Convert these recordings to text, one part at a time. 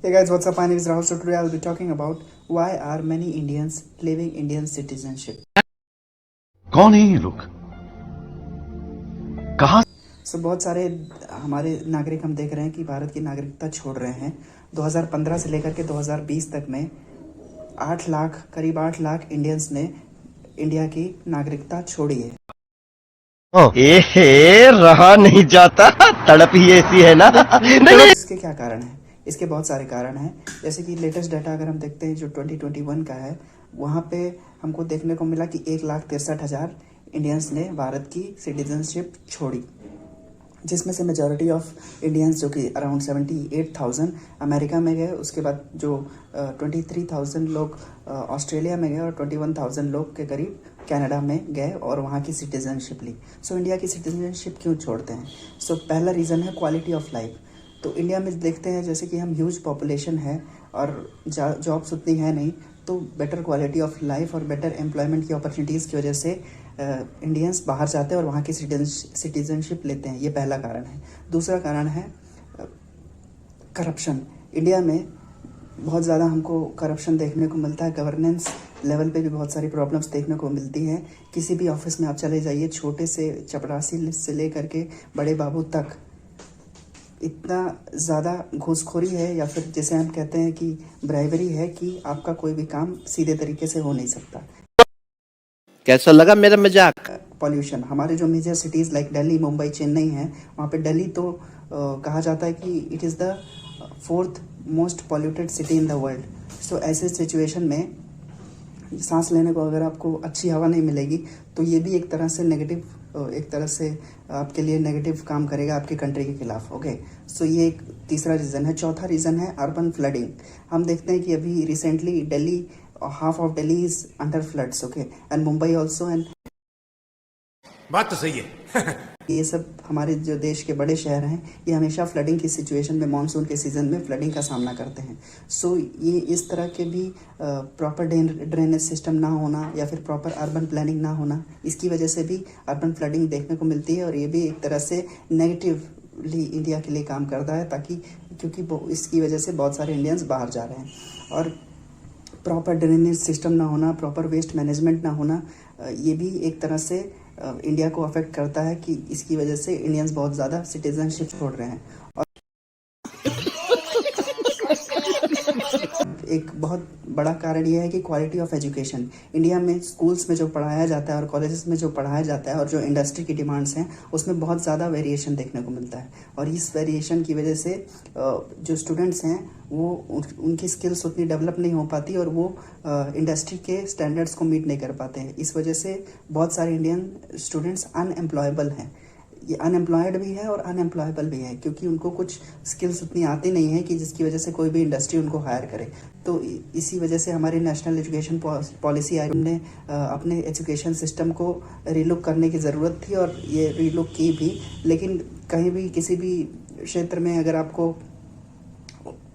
Hey guys, what's up? My name is Rahul. So today I'll be talking about why are many Indians leaving Indian citizenship. कौन है ये लोग? कहाँ? बहुत सारे हमारे नागरिक हम देख रहे हैं कि भारत की नागरिकता छोड़ रहे हैं। 2015 से लेकर के 2020 तक में 8 लाख करीब 8 लाख इंडियंस ने इंडिया की नागरिकता छोड़ी है। रहा नहीं जाता, तड़प ही ऐसी है ना। नहीं। इसके क्या कारण है? इसके बहुत सारे कारण हैं। जैसे कि लेटेस्ट डाटा अगर हम देखते हैं जो 2021 का है, वहाँ पे हमको देखने को मिला कि 1,63,000 इंडियंस ने भारत की सिटीजनशिप छोड़ी, जिसमें से मेजॉरिटी ऑफ इंडियंस जो कि अराउंड 78,000 अमेरिका में गए। उसके बाद जो 23,000 लोग ऑस्ट्रेलिया में गए और 21,000 लोग के करीब कनाडा में गए और वहाँ की सिटीजनशिप ली। इंडिया की सिटीजनशिप क्यों छोड़ते हैं? पहला रीज़न है क्वालिटी ऑफ लाइफ। तो इंडिया में देखते हैं जैसे कि हम ह्यूज पॉपुलेशन है और जॉब्स उतनी है नहीं, तो बेटर क्वालिटी ऑफ लाइफ और बेटर एम्प्लॉयमेंट की अपॉर्चुनिटीज़ की वजह से इंडियंस बाहर जाते हैं और वहाँ की सिटीजनशिप लेते हैं। ये पहला कारण है। दूसरा कारण है करप्शन। इंडिया में बहुत ज़्यादा हमको करप्शन देखने को मिलता है। गवर्नेंस लेवल पे भी बहुत सारी प्रॉब्लम्स देखने को मिलती हैं। किसी भी ऑफिस में आप चले जाइए, छोटे से चपरासी से लेकर के बड़े बाबू तक इतना ज़्यादा घूसखोरी है, या फिर जैसे हम कहते हैं कि ब्राइबरी है, कि आपका कोई भी काम सीधे तरीके से हो नहीं सकता। कैसा लगा मेरा मजाक? पॉल्यूशन, हमारे जो major cities like Delhi, Mumbai, Chennai हैं, वहाँ पे दिल्ली तो कहा जाता है कि it is the 4th most polluted city in the world. ऐसे सिचुएशन में सांस लेने को अगर आपको अच्छी हवा नहीं मिलेगी तो ये भी एक तरह से आपके लिए नेगेटिव काम करेगा आपकी कंट्री के खिलाफ। ओके, ये एक तीसरा रीज़न है। चौथा रीज़न है अर्बन फ्लडिंग। हम देखते हैं कि अभी recently Delhi, half of Delhi is under floods, okay, and Mumbai also. And बात तो सही है। ये सब हमारे जो देश के बड़े शहर हैं, ये हमेशा फ्लडिंग की सिचुएशन में, मानसून के सीज़न में फ्लडिंग का सामना करते हैं। ये इस तरह के भी प्रॉपर ड्रेनेज सिस्टम ना होना या फिर प्रॉपर अर्बन प्लानिंग ना होना, इसकी वजह से भी अर्बन फ्लडिंग देखने को मिलती है। और ये भी एक तरह से नेगेटिवली इंडिया के लिए काम करता है, क्योंकि इसकी वजह से बहुत सारे इंडियंस बाहर जा रहे हैं। और प्रॉपर ड्रेनेज सिस्टम ना होना, प्रॉपर वेस्ट मैनेजमेंट ना होना, ये भी एक तरह से इंडिया को अफेक्ट करता है कि इसकी वजह से इंडियंस बहुत ज़्यादा सिटीजनशिप छोड़ रहे हैं। और एक बहुत बड़ा कारण यह है कि क्वालिटी ऑफ एजुकेशन। इंडिया में स्कूल्स में जो पढ़ाया जाता है और कॉलेजेस में जो पढ़ाया जाता है और जो इंडस्ट्री की डिमांड्स हैं, उसमें बहुत ज़्यादा वेरिएशन देखने को मिलता है। और इस वेरिएशन की वजह से जो स्टूडेंट्स हैं वो उनकी स्किल्स उतनी डेवलप नहीं हो पाती और वो इंडस्ट्री के स्टैंडर्ड्स को मीट नहीं कर पाते हैं। इस वजह से बहुत सारे इंडियन स्टूडेंट्स अनएम्प्लॉयबल हैं। ये अनएम्प्लॉयड भी है और अनएम्प्लॉयबल भी है, क्योंकि उनको कुछ स्किल्स उतनी आती नहीं है कि जिसकी वजह से कोई भी इंडस्ट्री उनको हायर करे। तो इसी वजह से हमारी नेशनल एजुकेशन पॉलिसी आई, हमने अपने एजुकेशन सिस्टम को रीलुक करने की ज़रूरत थी और ये रीलुक की भी। लेकिन कहीं भी किसी भी क्षेत्र में अगर आपको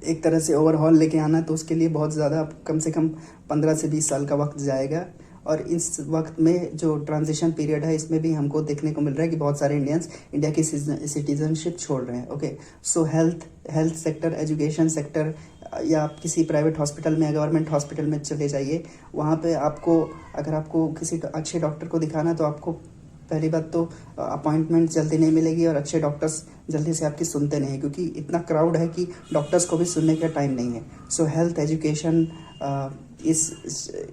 एक तरह से ओवरहॉल लेके आना, तो उसके लिए बहुत ज़्यादा, कम से कम 15 से 20 साल का वक्त जाएगा। और इस वक्त में जो ट्रांजिशन पीरियड है, इसमें भी हमको देखने को मिल रहा है कि बहुत सारे इंडियंस इंडिया की सिटीजनशिप छोड़ रहे हैं। Okay, health sector, education sector, या आप किसी प्राइवेट हॉस्पिटल में, गवर्नमेंट हॉस्पिटल में चले जाइए, वहाँ पे अगर आपको किसी अच्छे डॉक्टर को दिखाना, तो आपको पहली बात तो अपॉइंटमेंट जल्दी नहीं मिलेगी और अच्छे डॉक्टर्स जल्दी से आपकी सुनते नहीं हैं, क्योंकि इतना क्राउड है कि डॉक्टर्स को भी सुनने का टाइम नहीं है। हेल्थ, एजुकेशन, इस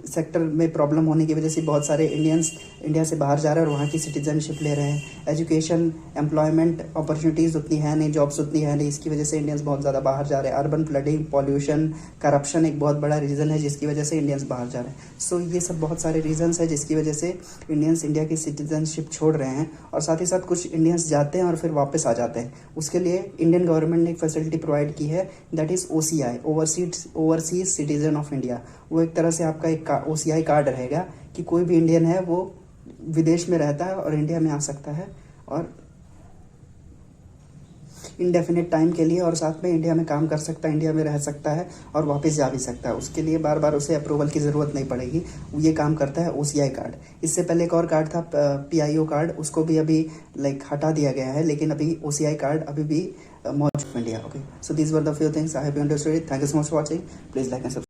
सेक्टर में प्रॉब्लम होने की वजह से बहुत सारे इंडियंस इंडिया से बाहर जा रहे हैं और वहाँ की सिटीजनशिप ले रहे हैं। एजुकेशन, एम्प्लॉयमेंट अपॉर्चुनिटीज़ उतनी है नहीं, जॉब्स उतनी है नहीं, इसकी वजह से इंडियंस बहुत ज़्यादा बाहर जा रहे हैं। अर्बन फ्लडिंग, पॉल्यूशन, करप्शन एक बहुत बड़ा रीज़न है जिसकी वजह से इंडियंस बाहर जा रहे हैं। ये सब बहुत सारे रीजंस है जिसकी वजह से इंडियंस इंडिया की सिटीजनशिप छोड़ रहे हैं। और साथ ही साथ कुछ इंडियंस जाते हैं और फिर वापस आ जाते हैं। उसके लिए इंडियन गवर्नमेंट ने एक फैसिलिटी प्रोवाइड की है, that is OCI, overseas citizen of India. वो एक तरह से आपका एक OCI कार्ड रहेगा कि कोई भी इंडियन है वो विदेश में रहता है और इंडिया में आ सकता है, और इंडेफिनिट टाइम के लिए, और साथ में इंडिया में काम कर सकता है, इंडिया में रह सकता है और वापस जा भी सकता है। उसके लिए बार बार उसे अप्रूवल की ज़रूरत नहीं पड़ेगी। ये काम करता है OCI कार्ड। इससे पहले एक और कार्ड था PIO कार्ड, उसको भी अभी हटा दिया गया है, लेकिन अभी OCI कार्ड अभी भी more of India. Okay, so these were the few things I hope you understood it. Thank you so much for watching. Please like and subscribe.